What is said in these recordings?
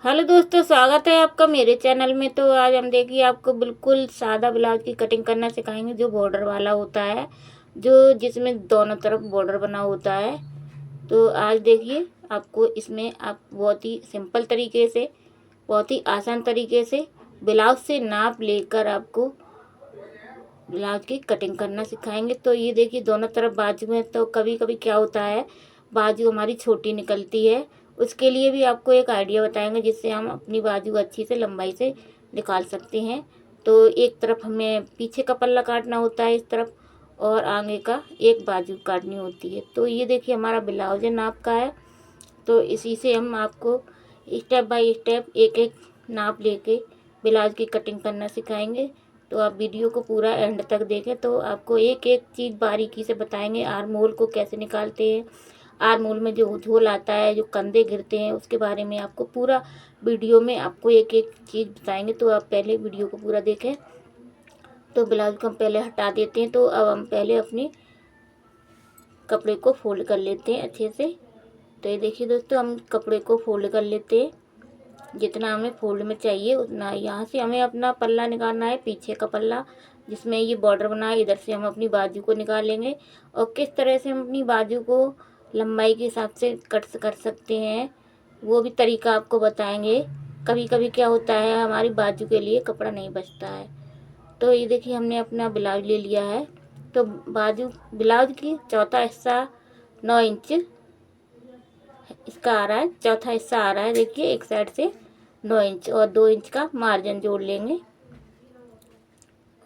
Hello दोस्तों, स्वागत है आपका मेरे चैनल में। तो आज हम देखिए आपको बिल्कुल सादा ब्लाउज की कटिंग करना सिखाएंगे, जो बॉर्डर वाला होता है, जो जिसमें दोनों तरफ बॉर्डर बना होता है। तो आज देखिए आपको इसमें आप बहुत ही सिंपल तरीके से, बहुत ही आसान तरीके से ब्लाउज से नाप लेकर आपको ब्लाउज की कटिंग करना सिखाएंगे। तो ये देखिए दोनों तरफ बाजू में, तो कभी कभी क्या होता है बाजू हमारी छोटी निकलती है, उसके लिए भी आपको एक आइडिया बताएंगे जिससे हम अपनी बाजू अच्छी से लंबाई से निकाल सकते हैं। तो एक तरफ हमें पीछे का पल्ला काटना होता है इस तरफ, और आगे का एक बाजू काटनी होती है। तो ये देखिए हमारा ब्लाउज नाप का है। तो इसी से हम आपको स्टेप बाय स्टेप एक एक नाप लेके ब्लाउज की कटिंग करना सिखाएंगे। तो आप वीडियो को पूरा एंड तक देखें, तो आपको एक एक चीज़ बारीकी से बताएंगे। आर्म होल को कैसे निकालते हैं, आर्म होल में जो झोल आता है, जो कंधे गिरते हैं, उसके बारे में आपको पूरा वीडियो में आपको एक एक चीज़ बताएंगे। तो आप पहले वीडियो को पूरा देखें। तो ब्लाउज को हम पहले हटा देते हैं। तो अब हम पहले अपने कपड़े को फोल्ड कर लेते हैं अच्छे से। तो ये देखिए दोस्तों, हम कपड़े को फोल्ड कर लेते हैं। जितना हमें फोल्ड में चाहिए उतना यहाँ से हमें अपना पल्ला निकालना है, पीछे का पल्ला जिसमें ये बॉर्डर बना है। इधर से हम अपनी बाजू को निकालेंगे, और किस तरह से हम अपनी बाजू को लंबाई के हिसाब से कट कर सकते हैं वो भी तरीका आपको बताएंगे। कभी कभी क्या होता है हमारी बाजू के लिए कपड़ा नहीं बचता है। तो ये देखिए हमने अपना ब्लाउज ले लिया है। तो बाजू ब्लाउज की चौथा हिस्सा 9 इंच इसका आ रहा है, चौथा हिस्सा आ रहा है। देखिए एक साइड से 9 इंच, और 2 इंच का मार्जिन जोड़ लेंगे।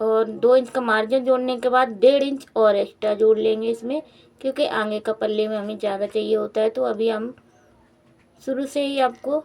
और 2 इंच का मार्जिन जोड़ने के बाद 1.5 इंच और एक्स्ट्रा जोड़ लेंगे इसमें, क्योंकि आगे का पल्ले में हमें ज़्यादा चाहिए होता है। तो अभी हम शुरू से ही आपको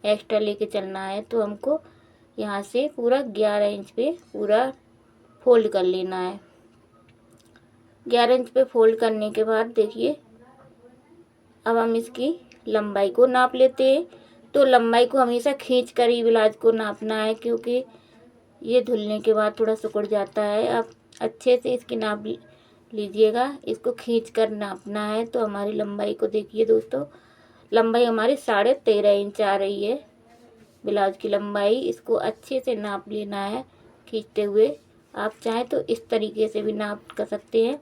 एक्स्ट्रा लेके चलना है। तो हमको यहाँ से पूरा 11 इंच पे पूरा फोल्ड कर लेना है। 11 इंच पे फोल्ड करने के बाद देखिए अब हम इसकी लंबाई को नाप लेते हैं। तो लंबाई को हमेशा खींच कर ही ब्लाउज को नापना है, क्योंकि ये धुलने के बाद थोड़ा सिकुड़ जाता है। आप अच्छे से इसकी नाप लीजिएगा, इसको खींच कर नापना है। तो हमारी लंबाई को देखिए दोस्तों, लंबाई हमारी 13.5 इंच आ रही है ब्लाउज की लंबाई। इसको अच्छे से नाप लेना है खींचते हुए। आप चाहें तो इस तरीके से भी नाप कर सकते हैं।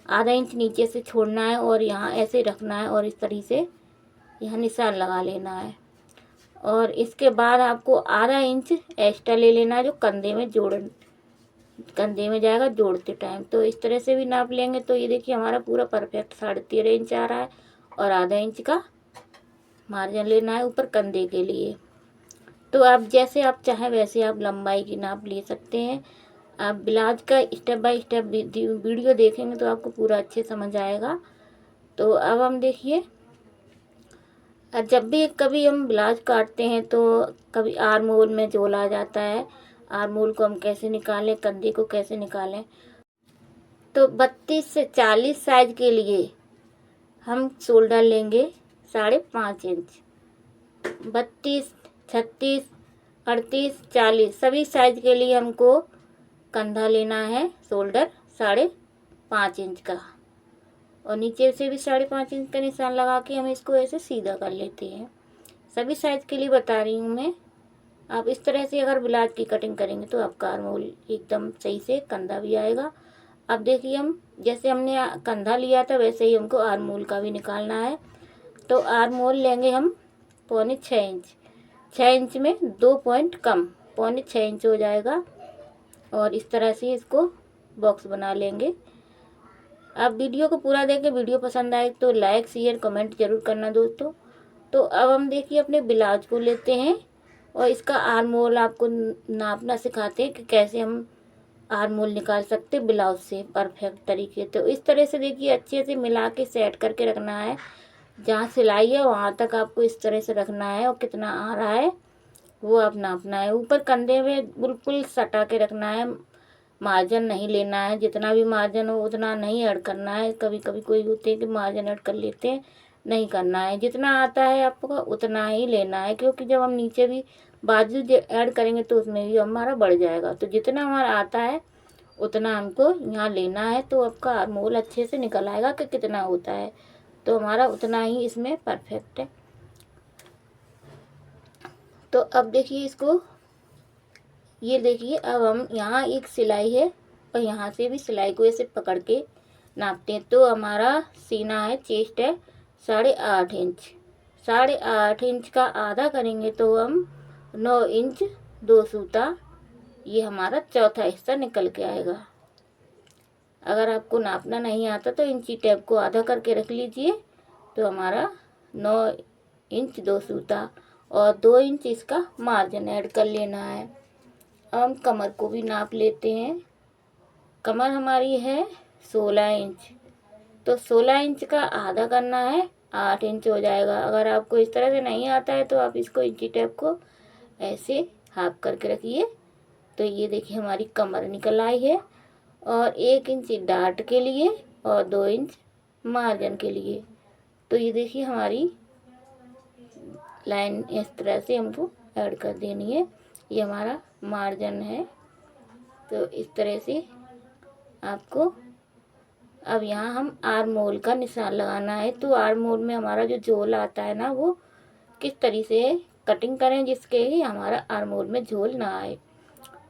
आधा इंच नीचे से छोड़ना है और यहाँ ऐसे रखना है, और इस तरीके से यहाँ निशान लगा लेना है। और इसके बाद आपको आधा इंच एक्स्ट्रा ले लेना है, जो कंधे में जाएगा जोड़ते टाइम। तो इस तरह से भी नाप लेंगे। तो ये देखिए हमारा पूरा परफेक्ट 13.5 इंच आ रहा है, और आधा इंच का मार्जिन लेना है ऊपर कंधे के लिए। तो आप जैसे आप चाहें वैसे आप लंबाई की नाप ले सकते हैं। आप ब्लाउज का स्टेप बाय स्टेप वीडियो देखेंगे तो आपको पूरा अच्छे समझ आएगा। तो अब हम देखिए, जब भी कभी हम ब्लाउज काटते हैं तो कभी आर्म होल में झोल आ जाता है। आर्म होल को हम कैसे निकालें, कंधे को कैसे निकालें। तो 32 से 40 साइज के लिए हम शोल्डर लेंगे 5.5 इंच। 32, 36, 38, 40 सभी साइज के लिए हमको कंधा लेना है शोल्डर 5.5 इंच का, और नीचे से भी 5.5 इंच का निशान लगा के हम इसको ऐसे सीधा कर लेते हैं। सभी साइज के लिए बता रही हूँ मैं। आप इस तरह से अगर ब्लाउज की कटिंग करेंगे तो आपका आर्म होल एकदम सही से कंधा भी आएगा। अब देखिए हम जैसे हमने कंधा लिया था वैसे ही हमको आर्म होल का भी निकालना है। तो आर्म होल लेंगे हम 6.25 इंच। 6 इंच में 2 पॉइंट कम, 6.25 इंच हो जाएगा। और इस तरह से इसको बॉक्स बना लेंगे। आप वीडियो को पूरा देखें, वीडियो पसंद आए तो लाइक शेयर कमेंट जरूर करना दोस्तों। तो अब हम देखिए अपने ब्लाउज को लेते हैं, और इसका आर्म होल आपको नापना सिखाते हैं कि कैसे हम आर्म होल निकाल सकते ब्लाउज से परफेक्ट तरीके। तो इस तरह से देखिए अच्छे से मिला के सेट करके रखना है। जहाँ सिलाई है वहाँ तक आपको इस तरह से रखना है, और कितना आ रहा है वो आप नापना है। ऊपर कंधे में बिल्कुल सटा के रखना है, मार्जिन नहीं लेना है। जितना भी मार्जिन हो उतना नहीं ऐड करना है। कभी कभी कोई होते हैं कि मार्जिन ऐड कर लेते हैं, नहीं करना है। जितना आता है आपको उतना ही लेना है, क्योंकि जब हम नीचे भी बाजू ऐड करेंगे तो उसमें भी हमारा बढ़ जाएगा। तो जितना हमारा आता है उतना हमको यहाँ लेना है। तो आपका आर्म होल अच्छे से निकल आएगा कि कितना होता है। तो हमारा उतना ही इसमें परफेक्ट है। तो अब देखिए इसको, ये देखिए अब हम यहाँ एक सिलाई है और यहाँ से भी सिलाई को ऐसे पकड़ के नापते हैं। तो हमारा सीना है, चेस्ट है 8.5 इंच। 8.5 इंच का आधा करेंगे तो हम 9 इंच 2 सूता, ये हमारा चौथा हिस्सा निकल के आएगा। अगर आपको नापना नहीं आता तो इंची टेप को आधा करके रख लीजिए। तो हमारा 9 इंच 2 सूता और 2 इंच इसका मार्जिन ऐड कर लेना है। अब हम कमर को भी नाप लेते हैं। कमर हमारी है 16 इंच, तो 16 इंच का आधा करना है, 8 इंच हो जाएगा। अगर आपको इस तरह से नहीं आता है तो आप इसको इंची टेप को ऐसे हाफ करके रखिए। तो ये देखिए हमारी कमर निकल आई है, और 1 इंच डाट के लिए और 2 इंच मार्जिन के लिए। तो ये देखिए हमारी लाइन इस तरह से हमको ऐड कर देनी है। ये हमारा मार्जिन है। तो इस तरह से आपको अब यहाँ हम आर्म होल का निशान लगाना है। तो आर्म होल में हमारा जो झोल आता है ना, वो किस तरीके से कटिंग करें जिसके ही हमारा आर्म होल में झोल ना आए।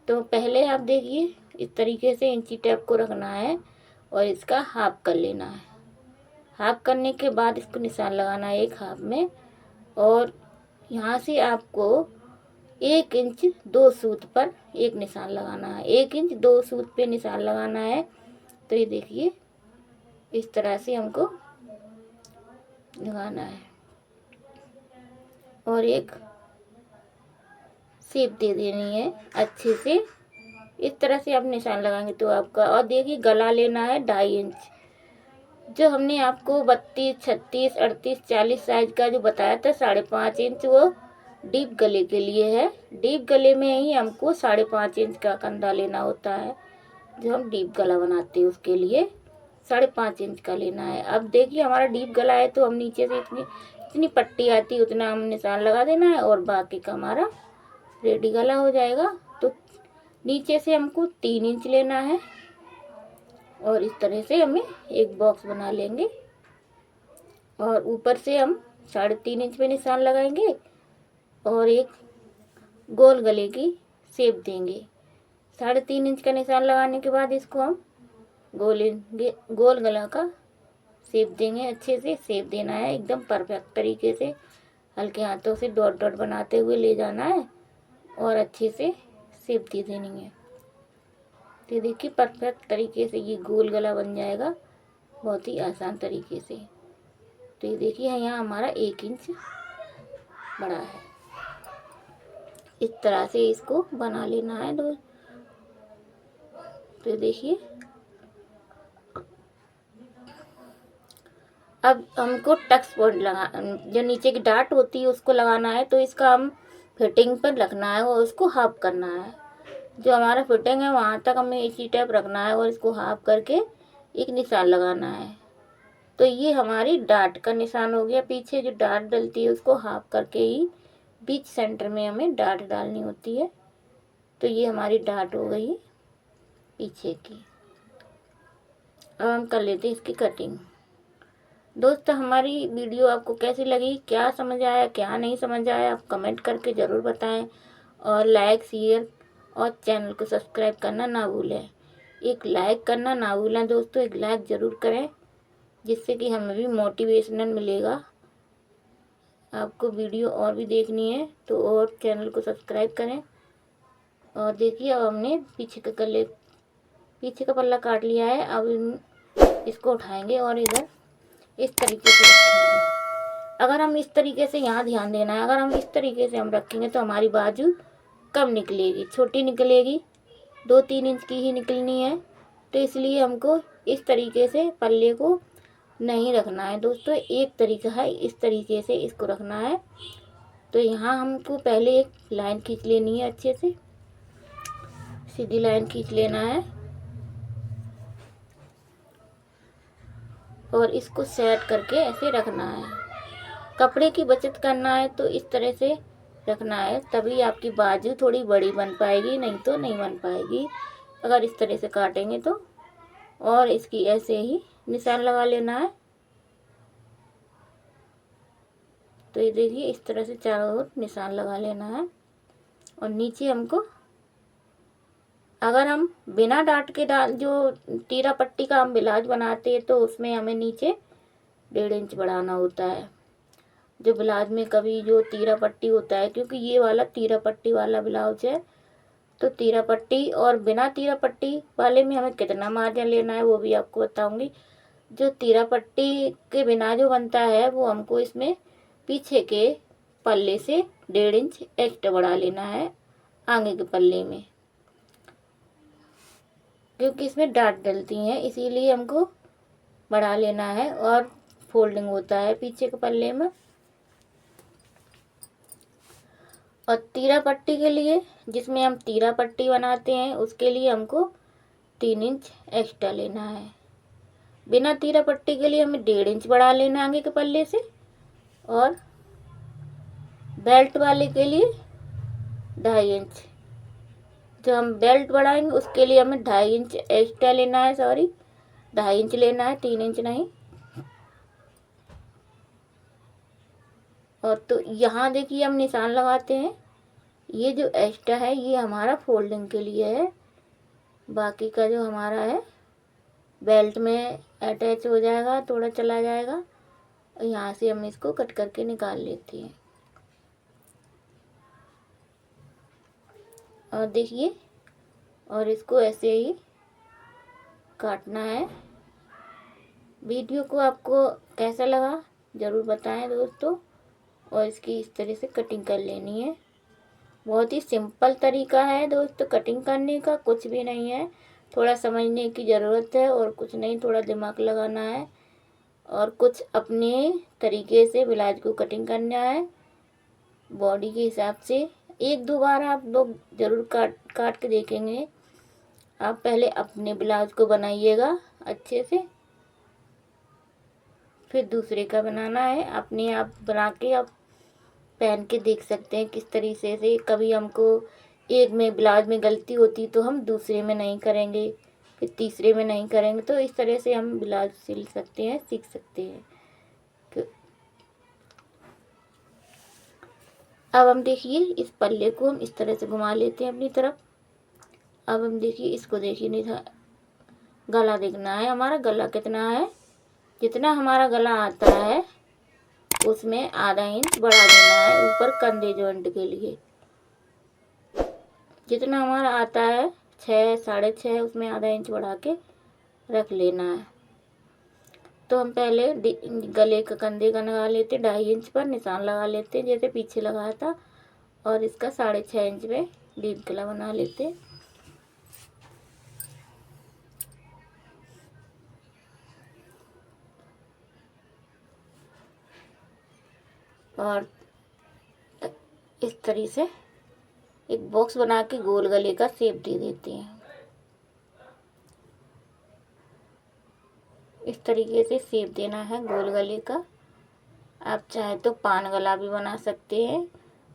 तो पहले आप देखिए इस तरीके से इंची टेप को रखना है और इसका हाफ कर लेना है। हाफ करने के बाद इसको निशान लगाना है एक हाफ में, और यहाँ से आपको 1 इंच 2 सूत पर एक निशान लगाना है। 1 इंच 2 सूत पे निशान लगाना है। तो ये देखिए इस तरह से हमको लगाना है और एक शेप दे देनी है अच्छे से। इस तरह से आप निशान लगाएंगे तो आपका, और देखिए गला लेना है 2.5 इंच। जो हमने आपको 32, 36, 38, 40 साइज का जो बताया था 5.5 इंच, वो डीप गले के लिए है। डीप गले में ही हमको 5.5 इंच का कंधा लेना होता है। जो हम डीप गला बनाते हैं उसके लिए 5.5 इंच का लेना है। अब देखिए हमारा डीप गला है तो हम नीचे से इतनी पट्टी आती है उतना हम निशान लगा देना है, और बाकी का हमारा रेडी गला हो जाएगा। तो नीचे से हमको 3 इंच लेना है, और इस तरह से हमें एक बॉक्स बना लेंगे, और ऊपर से हम 3.5 इंच पे निशान लगाएंगे और एक गोल गले की शेप देंगे। 3.5 इंच का निशान लगाने के बाद इसको हम गोल गला का शेप देंगे। अच्छे से शेप देना है, एकदम परफेक्ट तरीके से हल्के हाथों से डॉट डॉट बनाते हुए ले जाना है और अच्छे से शेप दे देनी है। तो देखिए परफेक्ट तरीके से ये गोल गला बन जाएगा, बहुत ही आसान तरीके से। तो ये देखिए यहाँ हमारा 1 इंच बड़ा है। इस तरह से इसको बना लेना है दो। तो देखिए अब हमको टक्स पॉइंट लगा, जो नीचे की डाट होती है उसको लगाना है। तो इसका हम फिटिंग पर रखना है और उसको हाफ करना है। जो हमारा फिटिंग है वहाँ तक हमें इसी टाइप रखना है और इसको हाफ करके एक निशान लगाना है। तो ये हमारी डाट का निशान हो गया। पीछे जो डाट डलती है उसको हाफ करके ही बीच सेंटर में हमें डाट डालनी होती है। तो ये हमारी डाट हो गई पीछे की। अब हम कर लेते हैं इसकी कटिंग। दोस्तों हमारी वीडियो आपको कैसी लगी, क्या समझ आया क्या नहीं समझ आया, आप कमेंट करके ज़रूर बताएं, और लाइक शेयर और चैनल को सब्सक्राइब करना ना भूलें। एक लाइक करना ना भूलें दोस्तों, एक लाइक ज़रूर करें जिससे कि हमें भी मोटिवेशनल मिलेगा। आपको वीडियो और भी देखनी है तो और चैनल को सब्सक्राइब करें। और देखिए अब हमने पीछे का पल्ला काट लिया है। अब इसको उठाएंगे और इधर इस तरीके से रखेंगे। अगर हम इस तरीके से, यहाँ ध्यान देना है, अगर हम इस तरीके से हम रखेंगे तो हमारी बाजू कम निकलेगी, छोटी निकलेगी, 2-3 इंच की ही निकलनी है। तो इसलिए हमको इस तरीके से पल्ले को नहीं रखना है दोस्तों। एक तरीका है इस तरीके से इसको रखना है। तो यहाँ हमको पहले एक लाइन खींच लेनी है, अच्छे से सीधी लाइन खींच लेना है और इसको सेट करके ऐसे रखना है। कपड़े की बचत करना है तो इस तरह से रखना है, तभी आपकी बाजू थोड़ी बड़ी बन पाएगी, नहीं तो नहीं बन पाएगी अगर इस तरह से काटेंगे तो। और इसकी ऐसे ही निशान लगा लेना है। तो ये देखिए इस तरह से चारों ओर निशान लगा लेना है। और नीचे हमको, अगर हम बिना डाट के जो तीरा पट्टी का हम ब्लाउज बनाते हैं तो उसमें हमें नीचे 1.5 इंच बढ़ाना होता है। जो ब्लाउज में कभी जो तीरा पट्टी होता है, क्योंकि ये वाला तीरा पट्टी वाला ब्लाउज है, तो तीरा पट्टी और बिना तीरा पट्टी वाले में हमें कितना मार्जिन लेना है वो भी आपको बताऊंगी। जो तीरा पट्टी के बिना जो बनता है वो हमको इसमें पीछे के पल्ले से 1.5 इंच एक्स्ट्रा बढ़ा लेना है आगे के पल्ले में, क्योंकि इसमें डाट डलती हैं इसीलिए हमको बढ़ा लेना है। और फोल्डिंग होता है पीछे के पल्ले में। और तीरा पट्टी के लिए, जिसमें हम तीरा पट्टी बनाते हैं, उसके लिए हमको 3 इंच एक्स्ट्रा लेना है। बिना तीरा पट्टी के लिए हमें 1.5 इंच बढ़ा लेना है आगे के पल्ले से। और बेल्ट वाले के लिए 2.5 इंच, जो हम बेल्ट बढ़ाएंगे उसके लिए हमें 2.5 इंच एक्स्ट्रा लेना है, 2.5 इंच लेना है, 3 इंच नहीं। और तो यहाँ देखिए हम निशान लगाते हैं, ये जो एक्स्ट्रा है ये हमारा फोल्डिंग के लिए है, बाकी का जो हमारा है बेल्ट में अटैच हो जाएगा, थोड़ा चला जाएगा। और यहाँ से हम इसको कट करके निकाल लेते हैं। और देखिए, और इसको ऐसे ही काटना है। वीडियो को आपको कैसा लगा ज़रूर बताएं दोस्तों। और इसकी इस तरह से कटिंग कर लेनी है। बहुत ही सिंपल तरीका है दोस्तों कटिंग करने का, कुछ भी नहीं है। थोड़ा समझने की ज़रूरत है और कुछ नहीं, थोड़ा दिमाग लगाना है और कुछ अपने तरीके से ब्लाउज को कटिंग करना है बॉडी के हिसाब से। 1-2 बार आप लोग ज़रूर काट के देखेंगे। आप पहले अपने ब्लाउज को बनाइएगा अच्छे से, फिर दूसरे का बनाना है। अपने आप बना के आप पहन के देख सकते हैं किस तरीके से। कभी हमको एक में ब्लाउज में गलती होती तो हम दूसरे में नहीं करेंगे, फिर तीसरे में नहीं करेंगे। तो इस तरह से हम ब्लाउज सिल सकते हैं, सीख सकते हैं। अब हम देखिए इस पल्ले को हम इस तरह से घुमा लेते हैं अपनी तरफ। अब हम देखिए इसको, देखिए नहीं, गला देखना है हमारा। गला कितना है, जितना हमारा गला आता है उसमें आधा इंच बढ़ा देना है ऊपर कंधे जॉइंट के लिए। जितना हमारा आता है 6, 6.5, उसमें आधा इंच बढ़ा के रख लेना है। तो हम पहले गले का कंधे का लगा लेते, 2.5 इंच पर निशान लगा लेते जैसे पीछे लगाया था। और इसका 6.5 इंच पे डीप गला बना लेते। और इस तरह से एक बॉक्स बना के गोल गले का शेप दे देते हैं। इस तरीके से शेप देना है गोल गले का। आप चाहे तो पान गला भी बना सकते हैं,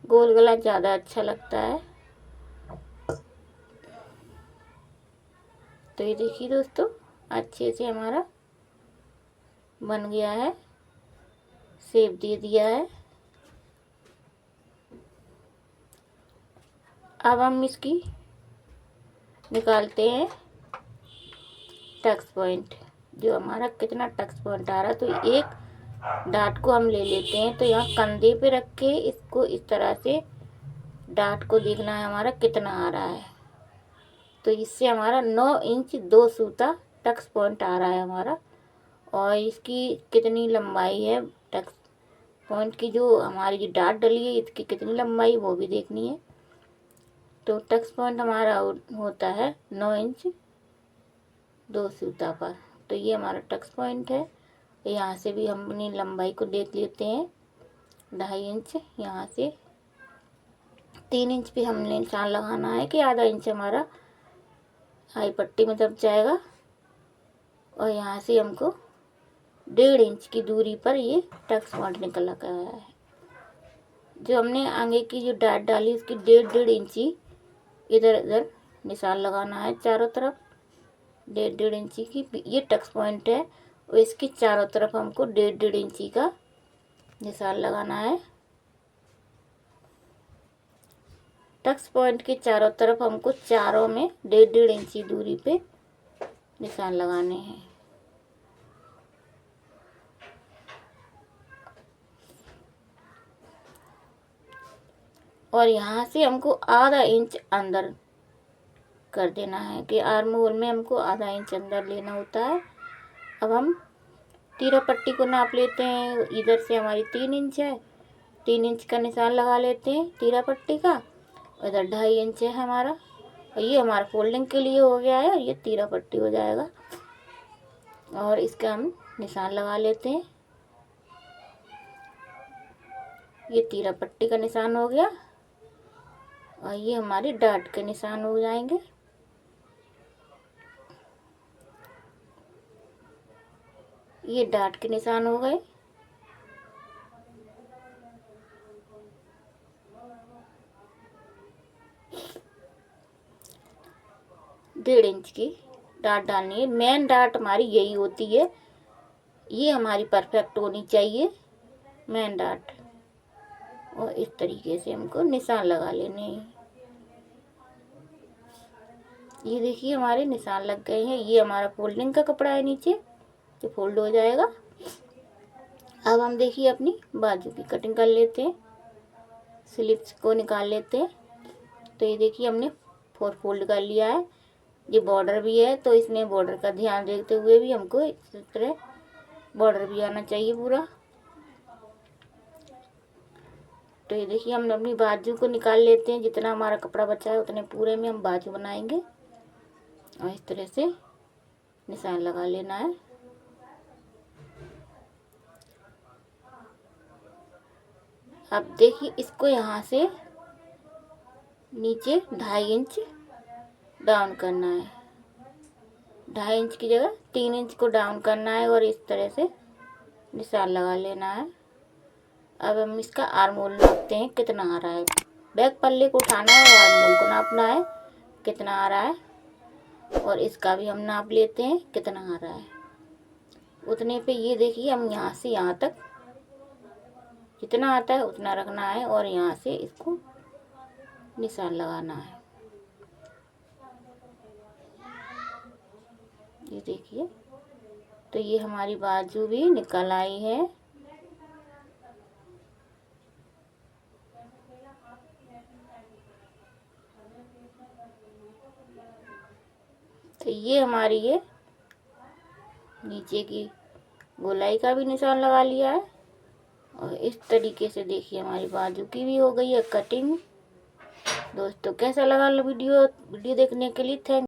गोल गला ज़्यादा अच्छा लगता है। तो ये देखिए दोस्तों, अच्छे से हमारा बन गया है, शेप दे दिया है। अब हम इसकी निकालते हैं टक्स पॉइंट, जो हमारा कितना टक्स पॉइंट आ रहा है। तो एक डाट को हम ले लेते हैं, तो यहाँ कंधे पे रख के इसको इस तरह से डाट को देखना है हमारा कितना आ रहा है। तो इससे हमारा 9 इंच 2 सूता टक्स पॉइंट आ रहा है हमारा। और इसकी कितनी लंबाई है टक्स पॉइंट की, जो हमारी जो डाट डली है इसकी कितनी लंबाई वो भी देखनी है। तो टक्स पॉइंट हमारा होता है 9 इंच 2 सूता पर। तो ये हमारा टक्स पॉइंट है। यहाँ से भी हम अपनी लंबाई को देख लेते हैं, 2.5 इंच। यहाँ से 3 इंच पे हमने निशान लगाना है कि आधा इंच हमारा हाई पट्टी में दब जाएगा। और यहाँ से हमको 1.5 इंच की दूरी पर ये टक्स पॉइंट निकल गया है। जो हमने आगे की जो डाट डाली उसकी 1.5 इंची इधर उधर निशान लगाना है चारों तरफ। 1.5 इंची की ये टक्स पॉइंट है और इसकी चारों तरफ हमको 1.5 इंची का निशान लगाना है। टक्स पॉइंट के चारों तरफ हमको चारों में 1.5 इंची दूरी पे निशान लगाने हैं। और यहाँ से हमको आधा इंच अंदर कर देना है कि आर्म होल में हमको आधा इंच अंदर लेना होता है। अब हम तीरा पट्टी को नाप लेते हैं। इधर से हमारी 3 इंच है, 3 इंच का निशान लगा लेते हैं तीरा पट्टी का। इधर 2.5 इंच है हमारा, और ये हमारा फोल्डिंग के लिए हो गया है, और ये तीरा पट्टी हो जाएगा। और इसका हम निशान लगा लेते हैं। ये तीरा पट्टी का निशान हो गया, और ये हमारे डाट के निशान हो जाएंगे। ये डाट के निशान हो गए। डेढ़ इंच की डाट डालनी है। मेन डाट हमारी यही होती है, ये हमारी परफेक्ट होनी चाहिए मेन डाट। और इस तरीके से हमको निशान लगा लेने हैं। ये देखिए हमारे निशान लग गए हैं। ये हमारा फोल्डिंग का कपड़ा है, नीचे ये फोल्ड हो जाएगा। अब हम देखिए अपनी बाजू की कटिंग कर लेते हैं। स्लिप्स को निकाल लेते हैं। तो ये देखिए हमने 4 फोल्ड कर लिया है। ये बॉर्डर भी है, तो इसमें बॉर्डर का ध्यान देखते हुए भी हमको इस तरह बॉर्डर भी आना चाहिए पूरा। तो ये देखिए हम अपनी बाजू को निकाल लेते हैं। जितना हमारा कपड़ा बचा है उतने पूरे में हम बाजू बनाएंगे, और इस तरह से निशान लगा लेना है। अब देखिए इसको यहाँ से नीचे 2.5 इंच डाउन करना है। 2.5 इंच की जगह 3 इंच को डाउन करना है, और इस तरह से निशान लगा लेना है। अब हम इसका आर्म होल नापते हैं कितना आ रहा है। बैक पल्ले को उठाना है और आर्म होल को नापना है कितना आ रहा है, और इसका भी हम नाप लेते हैं कितना आ रहा है। उतने पे ये देखिए हम यहाँ से यहाँ तक जितना आता है उतना रखना है, और यहाँ से इसको निशान लगाना है। ये देखिए, तो ये हमारी बाजू भी निकल आई है। तो ये हमारी ये नीचे की गोलाई का भी निशान लगा लिया है, और इस तरीके से देखिए हमारी बाजू की भी हो गई है कटिंग। दोस्तों कैसा लगा वीडियो देखने के लिए थैंक